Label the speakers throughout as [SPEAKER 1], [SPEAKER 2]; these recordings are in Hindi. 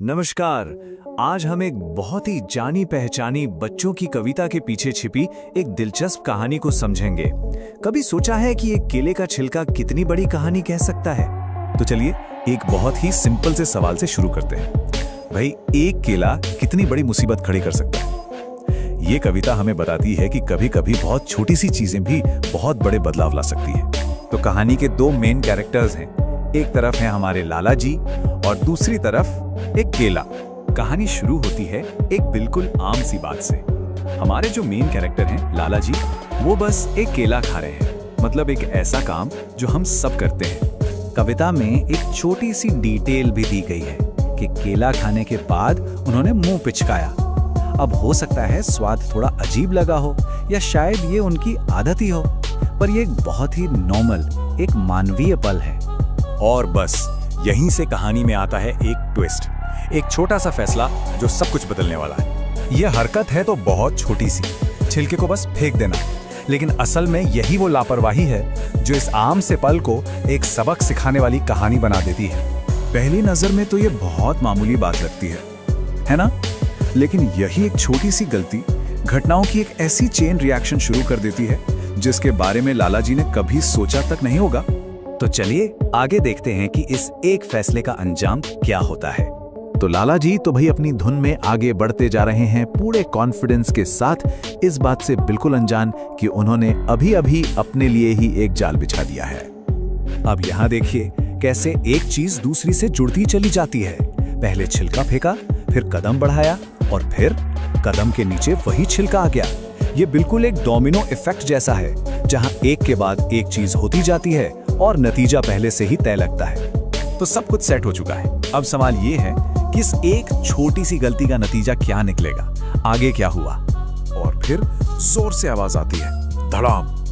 [SPEAKER 1] नमस्कार। आज हम एक बहुत ही जानी पहचानी बच्चों की कविता के पीछे छिपी एक दिलचस्प कहानी को समझेंगे। कभी सोचा है कि एक केले का छिलका कितनी बड़ी कहानी कह सकता है? तो चलिए एक बहुत ही सिंपल से सवाल से शुरू करते हैं। भाई, एक केला कितनी बड़ी मुसीबत खड़ी कर सकता है? ये कविता हमें बताती है कि कभी-कभी बहुत छोटी सी चीजें भी बहुत बड़े बदलाव ला सकती है। तो कहानी के दो मेन कैरेक्टर्स हैं। एक तरफ है हमारे लाला जी और दूसरी तरफ एक केला। कहानी शुरू होती है एक बिल्कुल आम सी बात से। हमारे जो मेन कैरेक्टर हैं लाला जी, वो बस एक केला खा रहे हैं। मतलब एक ऐसा काम जो हम सब करते हैं। कविता में एक छोटी सी डिटेल भी दी गई है कि केला खाने के बाद उन्होंने मुंह पिचकाया। अब हो सकता है स्वाद थोड़ा अजीब लगा हो या शायद ये उनकी आदत ही हो, पर ये एक बहुत ही नॉर्मल, एक मानवीय पल है।
[SPEAKER 2] और बस यहीं से कहानी में आता है एक ट्विस्ट, एक छोटा सा फैसला जो सब कुछ बदलने वाला है। यह हरकत है तो बहुत छोटी सी, छिलके को बस फेंक देना, लेकिन असल में यही वो लापरवाही है जो इस आम से पल को एक सबक सिखाने वाली कहानी बना देती है। पहली नजर में तो ये बहुत मामूली बात लगती है ना? लेकिन यही एक छोटी सी गलती घटनाओं की एक ऐसी चेन रिएक्शन शुरू कर देती है जिसके बारे में लाला जी ने कभी सोचा तक नहीं होगा।
[SPEAKER 1] तो चलिए आगे देखते हैं कि इस एक फैसले का अंजाम क्या होता है। तो लाला जी तो भाई अपनी धुन में आगे बढ़ते जा रहे हैं पूरे कॉन्फिडेंस के साथ, इस बात से बिल्कुल अनजान कि उन्होंने अभी अभी अपने लिए ही एक जाल बिछा दिया है। अब यहाँ देखिए कैसे एक चीज दूसरी से जुड़ती चली जाती है। पहले छिलका फेंका, फिर कदम बढ़ाया और फिर कदम के नीचे वही छिलका आ गया। ये बिल्कुल एक डोमिनो इफेक्ट जैसा है, जहां एक के बाद एक चीज होती जाती है और नतीजा पहले से ही तय लगता है।
[SPEAKER 2] तो सब कुछ सेट हो चुका है। अब सवाल ये है कि इस एक छोटी सी गलती का नतीजा क्या निकलेगा, आगे क्या हुआ। और फिर जोर से आवाज आती है, धड़ाम।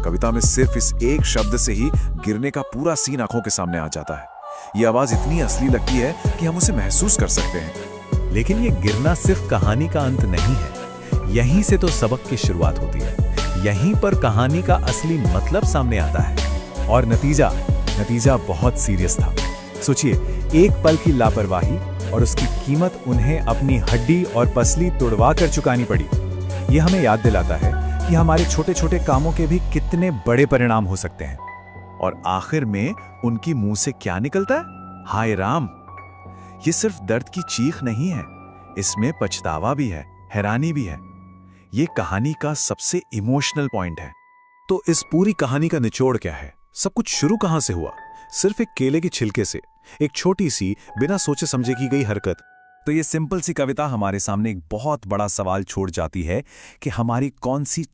[SPEAKER 2] कविता में सिर्फ इस एक शब्द से ही गिरने का पूरा सीन आंखों के सामने आ जाता है। ये आवाज इतनी असली लगती है कि हम उसे महसूस कर सकते हैं।
[SPEAKER 1] लेकिन ये गिरना सिर्फ कहानी का अंत नहीं है, यहीं से तो सबक की शुरुआत होती है। यहीं पर कहानी का असली मतलब सामने आता है। और नतीजा बहुत सीरियस था। सोचिए, एक पल की लापरवाही और उसकी कीमत उन्हें अपनी हड्डी और पसली तुड़वा कर चुकानी पड़ी। यह हमें याद दिलाता है कि हमारे छोटे छोटे कामों के भी कितने बड़े परिणाम हो सकते हैं। और आखिर में उनकी मुंह से क्या निकलता है? हाय राम! ये सिर्फ दर्द की चीख नहीं है, इसमें पछतावा भी है, हैरानी भी है। ये कहानी का सबसे इमोशनल पॉइंट है।
[SPEAKER 2] तो इस पूरी कहानी का निचोड़ क्या है? सब कुछ शुरू कहां से हुआ? सिर्फ एक केले के छिलके से, एक छोटी सी बिना सोचे समझे की गई हरकत। तो ये सिंपल सी कविता हमारे सामने एक बहुत बड़ा सवाल छोड़ जाती है कि हमारी कौन सी